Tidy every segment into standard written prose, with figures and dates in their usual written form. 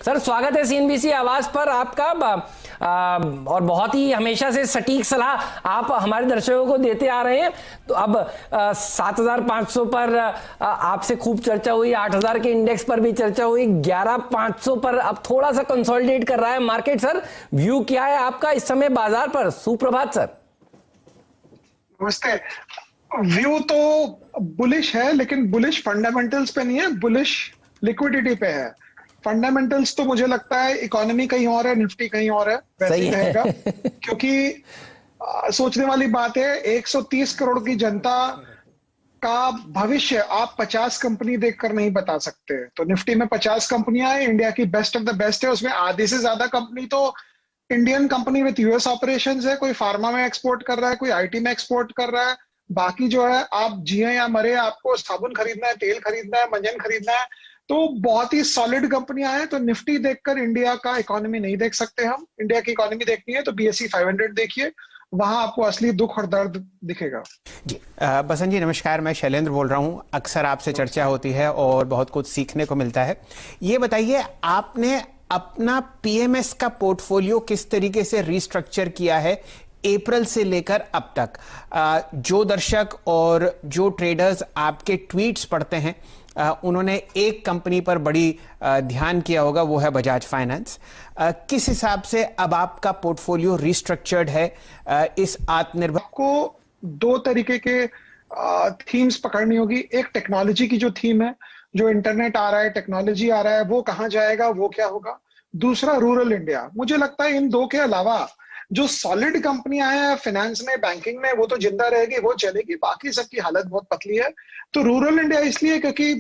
Sir स्वागत है CNBC आवाज पर आपका। और बहुत ही हमेशा से सटीक सलाह आप हमारे दर्शकों को देते आ रहे हैं। तो अब 7,500 पर आपसे खूब चर्चा हुई, 8,000 के इंडेक्स पर भी चर्चा हुई, 11,500 पर अब थोड़ा सा कंसोलिडेट कर रहा है मार्केट। सर व्यू क्या है आपका इस समय बाजार पर? सुप्रभात सर। नमस्ते। व्यू तो बुलिश है, लेकिन बुलिश फंडामेंटल्स पे नहीं है, बुलिश लिक्विडिटी पे है। फंडामेंटल्स तो मुझे लगता है इकोनॉमी कहीं और है, निफ्टी कहीं और है, वैसे ही रहेगा। क्योंकि सोचने वाली बात है, 130 करोड़ की जनता का भविष्य आप 50 कंपनी देखकर नहीं बता सकते। तो निफ्टी में 50 कंपनियां हैं, इंडिया की बेस्ट ऑफ द बेस्ट है, उसमें आधी से ज्यादा कंपनी तो Indian company with US operations है। कोई फार्मा में एक्सपोर्ट कर रहा है, कोई आईटी में एक्सपोर्ट कर रहा है। बाकी जो है, आप जिए या मरे, आपको साबुन खरीदना है, तेल खरीदना है, मंजन खरीदना है, तो बहुत ही सॉलिड कंपनियां हैं। तो निफ्टी देखकर इंडिया का इकोनॉमी नहीं देख सकते हम। इंडिया की इकोनॉमी देखनी है तो बीएसई 500 देखिए, वहां आपको असली दुख और दर्द दिखेगा। जी बसंत जी नमस्कार, मैं शैलेंद्र बोल रहा हूं। अक्सर आपसे चर्चा होती है और बहुत कुछ सीखने को मिलता है। ये बताइए, आपने अपना पीएमएस का पोर्टफोलियो किस तरीके से रिस्ट्रक्चर किया है अप्रैल से लेकर अब तक? जो दर्शक और जो ट्रेडर्स आपके ट्वीट्स पढ़ते हैं उन्होंने एक कंपनी पर बड़ी ध्यान किया होगा, वो है बजाज फाइनेंस। किस हिसाब से अब आपका पोर्टफोलियो रिस्ट्रक्चर्ड है इस आत्मनिर्भर? आपको दो तरीके के थीम्स पकड़नी होगी। एक टेक्नोलॉजी की जो थीम है, जो इंटरनेट आ रहा है, टेक्नोलॉजी आ रहा है, वो कहां जाएगा, वो क्या होगा। दूसरा रूरल इंडिया। मुझे लगता है इन दो के अलावा जो सॉलिड कंपनियां हैं फाइनेंस में, बैंकिंग में, वो तो जिंदा रहेगी, वो चलेगी। बाकी सबकी हालत बहुत पतली है। तो रूरल इंडिया इसलिए क्योंकि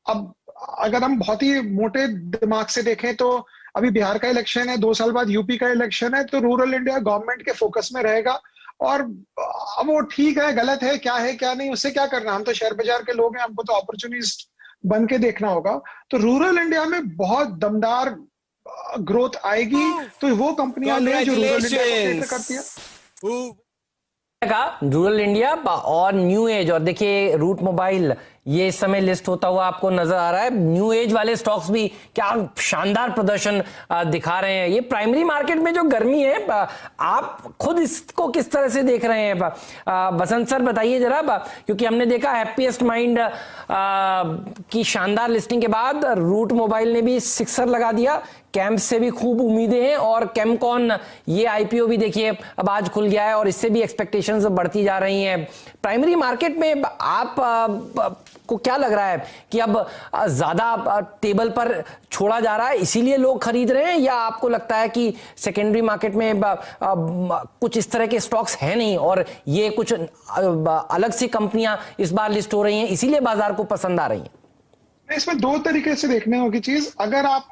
अब अगर हम बहुत ही मोटे दिमाग से देखें तो अभी बिहार का इलेक्शन है, 2 साल बाद यूपी का इलेक्शन है, तो रूरल इंडिया गवर्नमेंट के फोकस में रहेगा। और अब वो ठीक है गलत है क्या नहीं, उससे क्या करना। हम तो शेयर बाजार के लोग हैं, हमको तो अपॉर्चुनिस्ट बन के देखना होगा। तो रूरल इंडिया में बहुत दमदार ग्रोथ आएगी। तो वो कंपनियां ले जो रूरल इंडिया को केटर करती है। का रूरल इंडिया और न्यू एज। और देखिए रूट मोबाइल ये इस समय लिस्ट होता हुआ आपको नजर आ रहा है। न्यू एज वाले स्टॉक्स भी क्या शानदार प्रदर्शन दिखा रहे हैं। ये प्राइमरी मार्केट में जो गर्मी है, आप खुद इसको किस तरह से देख रहे हैं? बसंत सर बताइए जरा, क्योंकि हमने देखा हैप्पीएस्ट माइंड की शानदार लिस्टिंग के बाद रूट मोबाइल ने भी सिक्सर लगा दिया। कैंप से भी खूब उम्मीदें हैं और कैमकॉन ये आईपीओ भी देखिए अब आज खुल गया है और इससे भी एक्सपेक्टेशंस बढ़ती जा रही हैं। प्राइमरी मार्केट में आप को क्या लग रहा है कि अब ज्यादा टेबल पर छोड़ा जा रहा है इसीलिए लोग खरीद रहे हैं, या आपको लगता है कि सेकेंडरी मार्केट में कुछ इस तरह के स्टॉक्स हैं नहीं और ये कुछ अलग सी कंपनियां इस बार लिस्ट हो रही हैं इसीलिए बाजार को पसंद आ रही हैं? इसमें दो तरीके से देखने होगी चीज। अगर आप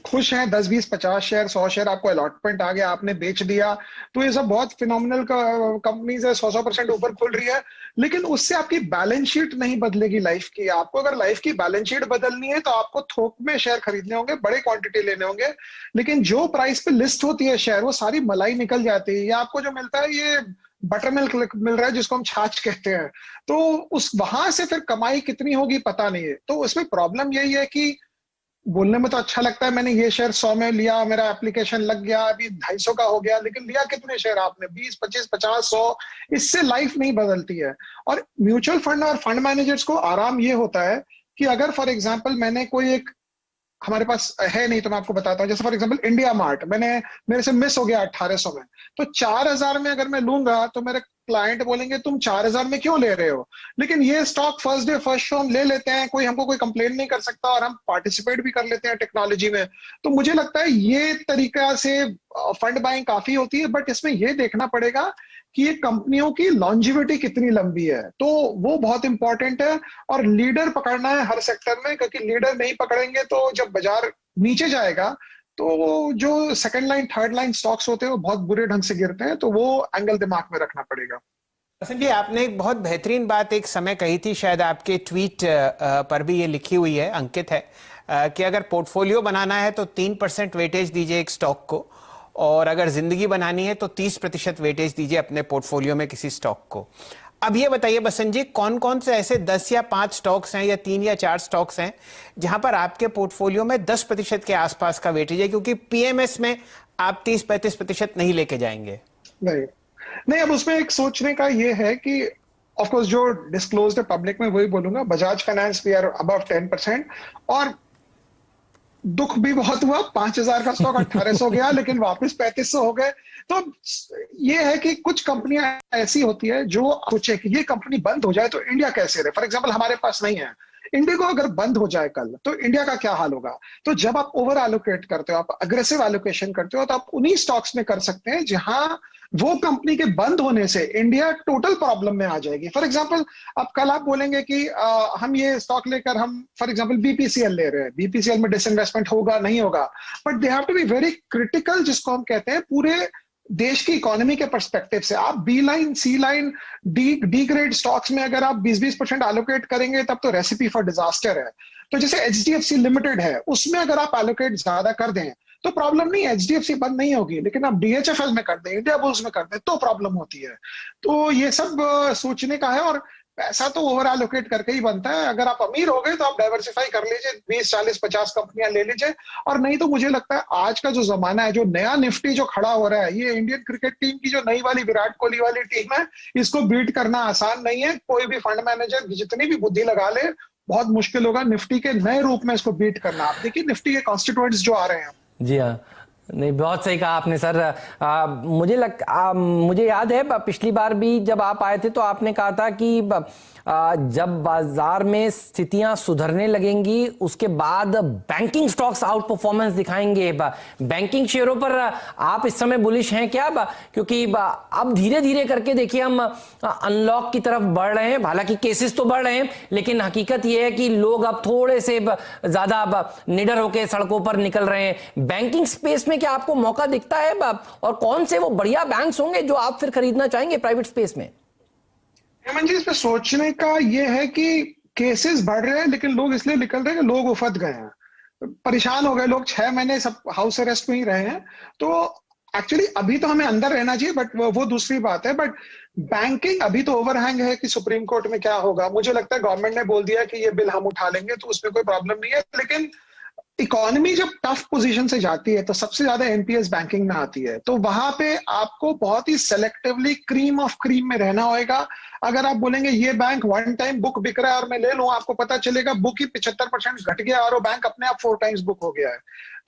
खुश हैं, 10, 20, 50 शेयर, 100 शेयर आपको अलॉटमेंट आ गया, आपने बेच दिया, तो ये सब बहुत फिनोमिनल कंपनीज है, 100% ऊपर खुल रही है। लेकिन उससे आपकी बैलेंस शीट नहीं बदलेगी लाइफ की। आपको अगर लाइफ की बैलेंस शीट बदलनी है तो आपको थोक में शेयर खरीदने होंगे, बड़े क्वांटिटी लेने होंगे। लेकिन जो प्राइस पे लिस्ट होती है शेयर, वो सारी मलाई निकल जाती है। या आपको जो मिलता है ये बटर मिल्क मिल रहा है, जिसको हम छाछ कहते हैं। तो उस वहां से फिर कमाई कितनी होगी पता नहीं है। तो उसमें प्रॉब्लम यही है कि बोलने में तो अच्छा लगता है, मैंने ये शेयर 100 में लिया, मेरा एप्लीकेशन लग गया, अभी 250 का हो गया, लेकिन लिया कितने शेयर आपने? 20, 25, 50, 100। इससे लाइफ नहीं बदलती है। और म्यूचुअल फंड और फंड मैनेजर्स को आराम ये होता है कि अगर फॉर एग्जांपल मैंने कोई एक, हमारे पास है नहीं तो मैं आपको बताता हूँ, जैसे फॉर एग्जांपल इंडिया मार्ट मेरे से मिस हो गया 1800 में, तो 4000 में अगर मैं लूंगा तो मेरे क्लाइंट बोलेंगे तुम 4000 में क्यों ले रहे हो। लेकिन ये stock first day first show हम ले लेते हैं, हमको कोई कंप्लेन नहीं कर सकता और हम पार्टिसिपेट भी कर लेते हैं टेक्नोलॉजी में। तो मुझे लगता है ये तरीका से फंड बाइंग काफी होती है। बट इसमें ये देखना पड़ेगा कि ये कंपनियों की लॉन्जिविटी कितनी लंबी है, तो वो बहुत इंपॉर्टेंट है। और लीडर पकड़ना है हर सेक्टर में, क्योंकि लीडर नहीं पकड़ेंगे तो जब बाजार नीचे जाएगा तो जो second line third line stocks होते हैं वो बहुत बुरे ढंग से गिरते हैं। तो वो एंगल दिमाग में रखना पड़ेगा। बसंत जी, आपने एक बहुत बेहतरीन बात एक समय कही थी, शायद आपके ट्वीट पर भी ये लिखी हुई है, अंकित है, कि अगर पोर्टफोलियो बनाना है तो 3% वेटेज दीजिए एक स्टॉक को, और अगर जिंदगी बनानी है तो 30% वेटेज दीजिए अपने पोर्टफोलियो में किसी स्टॉक को। अब ये बताइए बसंत जी, कौन कौन से ऐसे 10 या 5 स्टॉक्स हैं या 3 या 4 स्टॉक्स हैं जहां पर आपके पोर्टफोलियो में 10% के आसपास का वेटेज है, क्योंकि पीएमएस में आप 30-35% नहीं लेके जाएंगे। नहीं नहीं, अब उसमें एक सोचने का ये है कि ऑफ कोर्स जो डिस्क्लोज्ड है पब्लिक में वही बोलूंगा। Bajaj finance we are above 10%, और दुख भी बहुत हुआ, 5,000 का स्टॉक 1,800 गया, लेकिन वापस 3,500 हो गए। तो ये है कि कुछ कंपनियां ऐसी होती है जो सोचे कि ये कंपनी बंद हो जाए तो इंडिया कैसे रहे। फॉर एग्जांपल हमारे पास नहीं है, इंडिगो अगर बंद हो जाए कल तो इंडिया का क्या हाल होगा। तो जब आप ओवर एलोकेट करते हो, आप अग्रेसिव एलोकेशन करते हो, तो आप उन्हीं स्टॉक्स में कर सकते हैं जहां वो कंपनी के बंद होने से इंडिया टोटल प्रॉब्लम में आ जाएगी। फॉर एग्जांपल अब कल आप बोलेंगे कि हम ये स्टॉक लेकर हम फॉर एग्जांपल बीपीसीएल ले रहे हैं, बीपीसीएल में डिसइन्वेस्टमेंट होगा नहीं होगा, but they have to be very critical, जिसको हम कहते हैं पूरे देश की इकोनॉमी के पर्सपेक्टिव से। आप बी लाइन, सी लाइन, डी ग्रेड स्टॉक्स में अगर आप 20% एलोकेट करेंगे तब तो रेसिपी फॉर डिजास्टर है। तो जैसे एचडीएफसी लिमिटेड है, उसमें अगर आप एलोकेट ज्यादा कर दें तो प्रॉब्लम नहीं है, एचडीएफसी बंद नहीं होगी, लेकिन आप डीएचएफएल में कर दें, इंडिया बुल्स में कर दें तो प्रॉब्लम होती है। तो ये सब सोचने का है, और पैसा तो ओवर एलोकेट करके ही बनता है। अगर आप अमीर हो गए तो आप डाइवर्सिफाई कर लीजिए, 20, 40, 50 कंपनियां ले लीजिए, और नहीं तो मुझे लगता है आज का जो जमाना है, जो नया निफ्टी जो खड़ा हो रहा है, ये इंडियन क्रिकेट टीम की जो नई वाली विराट कोहली वाली टीम है, इसको बीट करना आसान नहीं है। कोई भी फंड मैनेजर जितनी भी बुद्धि लगा ले, बहुत मुश्किल होगा निफ्टी के नए रूप में इसको बीट करना। आप देखिए निफ्टी के कॉन्स्टिट्यूएंट्स जो आ रहे हैं। जी हाँ, नहीं बहुत सही कहा आपने सर। मुझे याद है पिछली बार भी जब आप आए थे तो आपने कहा था कि जब बाजार में स्थितियां सुधरने लगेंगी उसके बाद बैंकिंग स्टॉक्स आउट परफॉर्मेंस दिखाएंगे। बैंकिंग शेयरों पर आप इस समय बुलिश हैं क्या? क्योंकि अब धीरे धीरे करके देखिए हम अनलॉक की तरफ बढ़ रहे हैं, हालांकि केसेस तो बढ़ रहे हैं, लेकिन हकीकत यह है कि लोग अब थोड़े से ज्यादा निडर होकर सड़कों पर निकल रहे हैं। बैंकिंग स्पेस में क्या आपको मौका दिखता है, और कौन से वो बढ़िया बैंक्स होंगे जो आप फिर खरीदना चाहेंगे प्राइवेट स्पेस में? हेमंत जी, इसमें सोचने का ये है कि केसेस बढ़ रहे हैं, लेकिन लोग इसलिए निकल रहे हैं कि लोग उफद गए हैं, परेशान हो गए लोग, 6 महीने सब हाउस अरेस्ट में ही रहे हैं। तो एक्चुअली अभी तो हमें अंदर रहना चाहिए, बट वो दूसरी बात है। बट बैंकिंग अभी तो ओवरहैंग है कि सुप्रीम कोर्ट में क्या होगा। मुझे लगता है गवर्नमेंट ने बोल दिया कि ये बिल हम उठा लेंगे, तो उसमें कोई प्रॉब्लम नहीं है। लेकिन इकोनॉमी जब टफ पोजीशन से जाती है तो सबसे ज्यादा एनपीएस बैंकिंग में आती है, तो वहां पे आपको बहुत ही सेलेक्टिवली क्रीम ऑफ क्रीम में रहना होगा। अगर आप बोलेंगे ये बैंक वन टाइम बुक बिक रहा है और मैं ले लूं, आपको पता चलेगा बुक ही 75% घट गया और वो बैंक अपने आप 4 टाइम्स बुक हो गया है।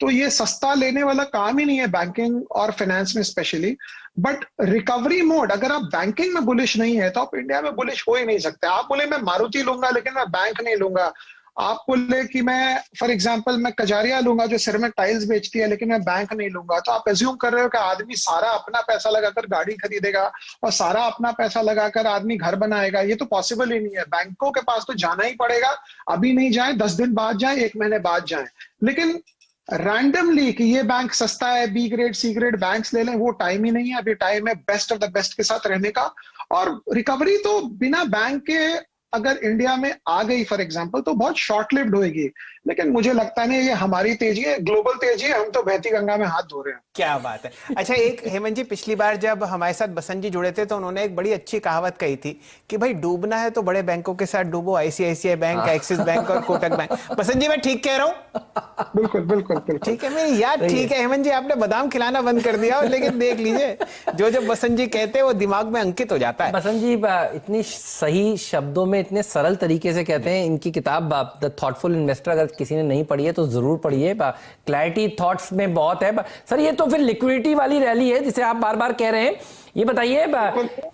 तो ये सस्ता लेने वाला काम ही नहीं है बैंकिंग और फाइनेंस में स्पेशली। बट रिकवरी मोड, अगर आप बैंकिंग में बुलिश नहीं है तो आप इंडिया में बुलिश हो ही नहीं सकते। आप बोले मैं मारुति लूंगा लेकिन मैं बैंक नहीं लूंगा, आप बोले कि मैं फॉर एग्जांपल मैं कजारिया लूंगा जो सिर में टाइल्स बेचती है, लेकिन मैं बैंक नहीं लूंगा, तो आप एज्यूम कर रहे हो कि आदमी सारा अपना पैसा लगाकर गाड़ी खरीदेगा और सारा अपना पैसा लगाकर आदमी घर बनाएगा। ये तो पॉसिबल ही नहीं है। बैंकों के पास तो जाना ही पड़ेगा, अभी नहीं जाए 10 दिन बाद जाए, 1 महीने बाद जाए। लेकिन रैंडमली कि ये बैंक सस्ता है, B grade C grade banks ले लें, वो टाइम ही नहीं है। अभी टाइम है बेस्ट ऑफ द बेस्ट के साथ रहने का। और रिकवरी तो बिना बैंक के अगर इंडिया में आ गई फॉर एग्जांपल तो बहुत शॉर्ट लिव्ड होएगी, लेकिन मुझे लगता नहीं ये हमारी तेजी है, ग्लोबल तेजी है, हम तो बहती गंगा में हाथ धो रहे हैं। क्या बात है। अच्छा, एक हेमंत जी, पिछली बार जब हमारे साथ बसंत जी जुड़े थे तो उन्होंने एक बड़ी अच्छी कहावत कही थी कि भाई डूबना है तो बड़े बैंकों के साथ डूबो, आईसीआईसीआई बैंक, एक्सिस बैंक और कोटक बैंक। बसंत जी मैं ठीक कह रहा हूँ? बिल्कुल बिल्कुल बिल्कुल ठीक है, मेरी याद ठीक है। हेमंत जी आपने बादाम खिलाना बंद कर दिया, लेकिन देख लीजिए जो जब बसंत जी कहते हैं वो दिमाग में अंकित हो जाता है। बसंत जी इतनी सही शब्दों में इतने सरल तरीके से कहते हैं। इनकी किताब द थॉटफुल इन्वेस्टर अगर किसी ने नहीं पढ़ी है तो जरूर पढ़िए, क्लैरिटी थॉट्स में बहुत है। सर ये तो फिर लिक्विडिटी वाली रैली है जिसे आप बार बार कह रहे हैं, ये बताइए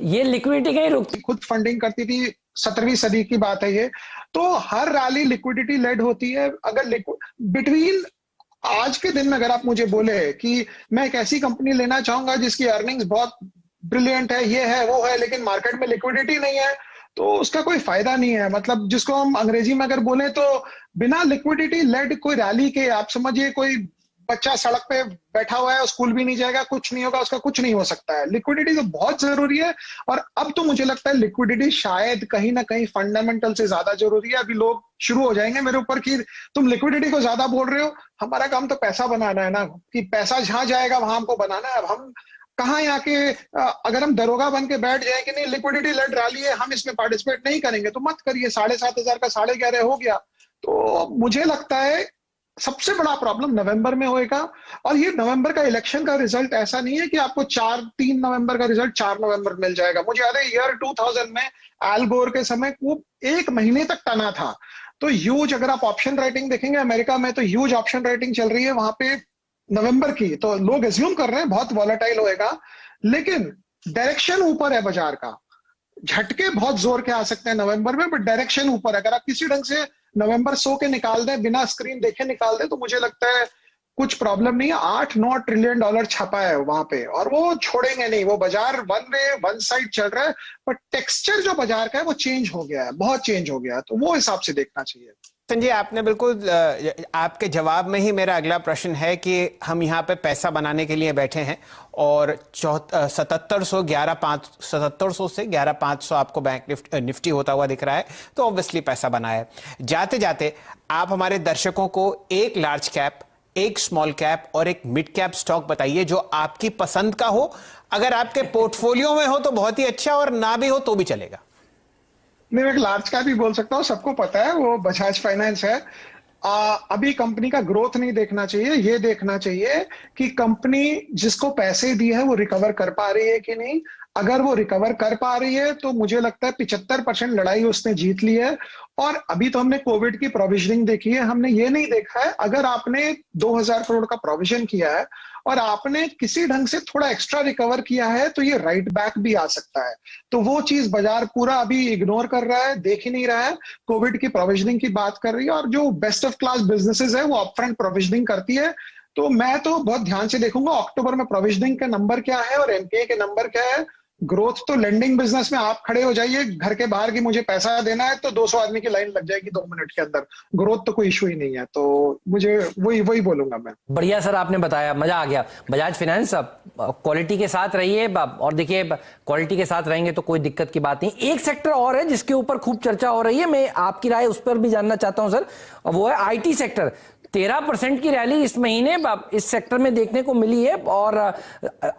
ये लिक्विडिटी कहीं रुकती? खुद फंडिंग करती थी, 17वीं सदी की बात है ये। तो हर रैली लिक्विडिटी लेड होती है। अगर बिटवीन आज के दिन में अगर आप मुझे बोले कि मैं एक ऐसी कंपनी लेना चाहूंगा जिसकी अर्निंग्स बहुत ब्रिलियंट है, ये है वो है, लेकिन मार्केट में लिक्विडिटी नहीं है, तो उसका कोई फायदा नहीं है। मतलब जिसको हम अंग्रेजी में अगर बोले तो बिना लिक्विडिटी लेड कोई रैली के, आप समझिए कोई बच्चा सड़क पे बैठा हुआ है, स्कूल भी नहीं जाएगा, कुछ नहीं होगा, उसका कुछ नहीं हो सकता है। लिक्विडिटी तो बहुत जरूरी है, और अब तो मुझे लगता है लिक्विडिटी शायद कहीं ना कहीं फंडामेंटल से ज्यादा जरूरी है। अभी लोग शुरू हो जाएंगे मेरे ऊपर कि तुम लिक्विडिटी को ज्यादा बोल रहे हो, हमारा काम तो पैसा बनाना है ना, कि पैसा जहां जाएगा वहां हमको बनाना है। अब हम कहाँ यहाँ के अगर हम दरोगा बन के बैठ जाए कि नहीं लिक्विडिटी लेड रैली है, हम इसमें पार्टिसिपेट नहीं करेंगे, तो मत करिए। 7,500 का 11,500 हो गया। तो मुझे लगता है सबसे बड़ा प्रॉब्लम नवंबर में होएगा। और ये नवंबर का इलेक्शन का रिजल्ट ऐसा नहीं है कि आपको 3 नवंबर का रिजल्ट 4 नवंबर मिल जाएगा। मुझे याद है ईयर 2000 में एल गोर के समय वो 1 महीने तक टना था। तो ह्यूज, अगर आप ऑप्शन राइटिंग देखेंगे अमेरिका में, तो ह्यूज ऑप्शन राइटिंग चल रही है वहां पे नवंबर की। तो लोग एज्यूम कर रहे हैं बहुत वॉलेटाइल होएगा, लेकिन डायरेक्शन ऊपर है बाजार का। झटके बहुत जोर के आ सकते हैं नवंबर में, बट डायरेक्शन ऊपर। अगर आप किसी ढंग से नवंबर सो के निकाल दें, बिना स्क्रीन देखे निकाल दें, तो मुझे लगता है कुछ प्रॉब्लम नहीं है। 8-9 ट्रिलियन डॉलर छपा है वहां पे, और वो छोड़ेंगे नहीं। वो बाजार वन साइड चल रहा है, पर टेक्सचर जो बाजार का है वो चेंज हो गया है, बहुत चेंज हो गया है। तो वो हिसाब से देखना चाहिए। संजय, आपने बिल्कुल, आपके जवाब में ही मेरा अगला प्रश्न है कि हम यहाँ पे पैसा बनाने के लिए बैठे हैं और 7700 से 11,500 आपको बैंक निफ्टी होता हुआ दिख रहा है, तो ऑब्वियसली पैसा बना है। जाते जाते आप हमारे दर्शकों को एक लार्ज कैप, एक स्मॉल कैप और एक मिड कैप स्टॉक बताइए जो आपकी पसंद का हो। अगर आपके पोर्टफोलियो में हो तो बहुत ही अच्छा, और ना भी हो तो भी चलेगा। मैं एक लार्ज कैप भी बोल सकता हूँ, सबको पता है, वो बजाज फाइनेंस है। अभी कंपनी का ग्रोथ नहीं देखना चाहिए, ये देखना चाहिए कि कंपनी जिसको पैसे दिए हैं वो रिकवर कर पा रही है कि नहीं। अगर वो रिकवर कर पा रही है तो मुझे लगता है 75% लड़ाई उसने जीत ली है। और अभी तो हमने कोविड की प्रोविजनिंग देखी है, हमने ये नहीं देखा है अगर आपने 2,000 करोड़ का प्रोविजन किया है और आपने किसी ढंग से थोड़ा एक्स्ट्रा रिकवर किया है, तो ये राइट बैक भी आ सकता है। तो वो चीज बाजार पूरा अभी इग्नोर कर रहा है, देख ही नहीं रहा है। कोविड की प्रोविजनिंग की बात कर रही है, और जो बेस्ट ऑफ क्लास बिजनेसेस है वो अपफ्रंट प्रोविजनिंग करती है। तो मैं तो बहुत ध्यान से देखूंगा अक्टूबर में प्रोविजनिंग का नंबर क्या है और एमपीए के नंबर क्या है। ग्रोथ तो लेंडिंग बिजनेस में आप खड़े हो जाइए घर के बाहर की मुझे पैसा देना है, तो 200 आदमी की लाइन लग जाएगी 2 मिनट के अंदर। ग्रोथ तो कोई इशू ही नहीं है। तो मुझे वही बोलूंगा मैं। बढ़िया सर, आपने बताया, मजा आ गया। बजाज फाइनेंस क्वालिटी के साथ रहिए, और देखिए क्वालिटी के साथ रहेंगे तो कोई दिक्कत की बात नहीं। एक सेक्टर और है जिसके ऊपर खूब चर्चा हो रही है, मैं आपकी राय उस पर भी जानना चाहता हूं सर, वो है आईटी सेक्टर। 13% की रैली इस महीने इस सेक्टर में देखने को मिली है, और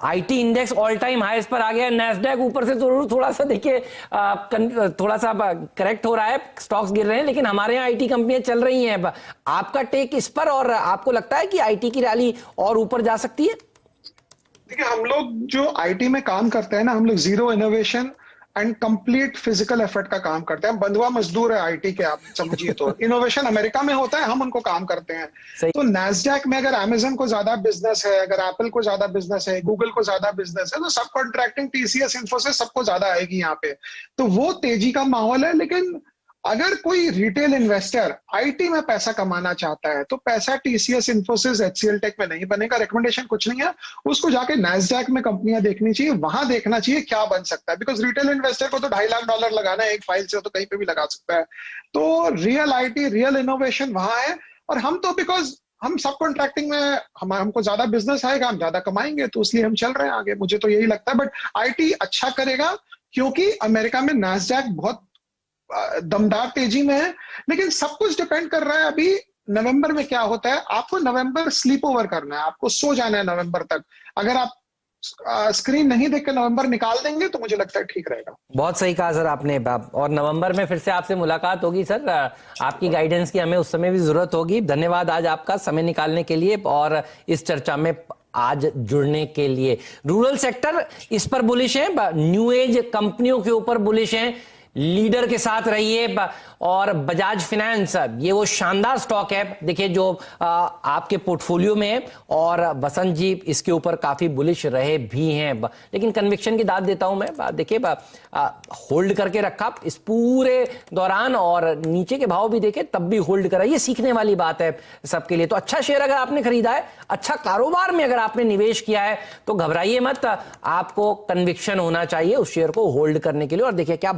आईटी इंडेक्स ऑल टाइम हाईस पर आ गया है। नैस्डैक ऊपर से थोड़ा सा देखिए थोड़ा सा करेक्ट हो रहा है, स्टॉक्स गिर रहे हैं, लेकिन हमारे यहाँ आईटी कंपनियां चल रही हैं। आपका टेक इस पर, और आपको लगता है कि आईटी की रैली और ऊपर जा सकती है? देखिए, हम लोग जो आईटी में काम करते हैं ना, हम लोग zero innovation and complete physical effort का काम करते हैं। हम बंधुआ मजदूर है आईटी के, आप समझिए। तो इनोवेशन अमेरिका में होता है, हम उनको काम करते हैं। तो नैस्डैक में अगर अमेजन को ज्यादा बिजनेस है, अगर एप्पल को ज्यादा बिजनेस है, गूगल को ज्यादा बिजनेस है, तो सब कॉन्ट्रैक्टिंग, टीसीएस, इन्फोसिस, सबको ज्यादा आएगी यहाँ पे। तो वो तेजी का माहौल है। लेकिन अगर कोई रिटेल इन्वेस्टर आईटी में पैसा कमाना चाहता है, तो पैसा टीसीएस, इन्फोसिस, एचसीएल टेक में नहीं बनेगा। रिकमेंडेशन कुछ नहीं है, उसको जाके नैस्डैक में कंपनियां देखनी चाहिए, वहां देखना चाहिए क्या बन सकता है। बिकॉज रिटेल इन्वेस्टर को तो $2.5 लाख लगाना है एक फाइल से, तो कहीं पे भी लगा सकता है। तो रियल आईटी, रियल इनोवेशन वहां है। और हम तो बिकॉज हम सब कॉन्ट्रैक्टिंग में हमको ज्यादा बिजनेस आएगा, हम ज्यादा कमाएंगे, तो इसलिए हम चल रहे हैं आगे। मुझे तो यही लगता है। बट आईटी अच्छा करेगा, क्योंकि अमेरिका में नैस्डैक बहुत दमदार तेजी में है। लेकिन सब कुछ डिपेंड कर रहा है अभी नवंबर में क्या होता है। आपको नवंबर स्लीप ओवर करना है, आपको सो जाना है नवंबर तक। अगर आप स्क्रीन नहीं देख के नवंबर निकाल देंगे तो मुझे लगता है ठीक रहेगा। बहुत सही कहा सर आपने। और नवंबर में फिर से आपसे मुलाकात होगी सर, आपकी गाइडेंस की हमें उस समय भी जरूरत होगी। धन्यवाद आज आपका समय निकालने के लिए और इस चर्चा में आज जुड़ने के लिए। रूरल सेक्टर इस पर बुलिश है, न्यू एज कंपनियों के ऊपर बुलिश है, लीडर के साथ रहिए। और बजाज फाइनेंस ये वो शानदार स्टॉक है देखिए जो आपके पोर्टफोलियो में है, और बसंत जी इसके ऊपर काफी बुलिश रहे भी हैं। लेकिन कन्विक्शन की दाद देता हूं मैं, देखिए होल्ड करके रखा इस पूरे दौरान, और नीचे के भाव भी देखे तब भी होल्ड करा। ये सीखने वाली बात है सबके लिए। तो अच्छा शेयर अगर आपने खरीदा है, अच्छा कारोबार में अगर आपने निवेश किया है, तो घबराइए मत, आपको कन्विक्शन होना चाहिए उस शेयर को होल्ड करने के लिए। और देखिए क्या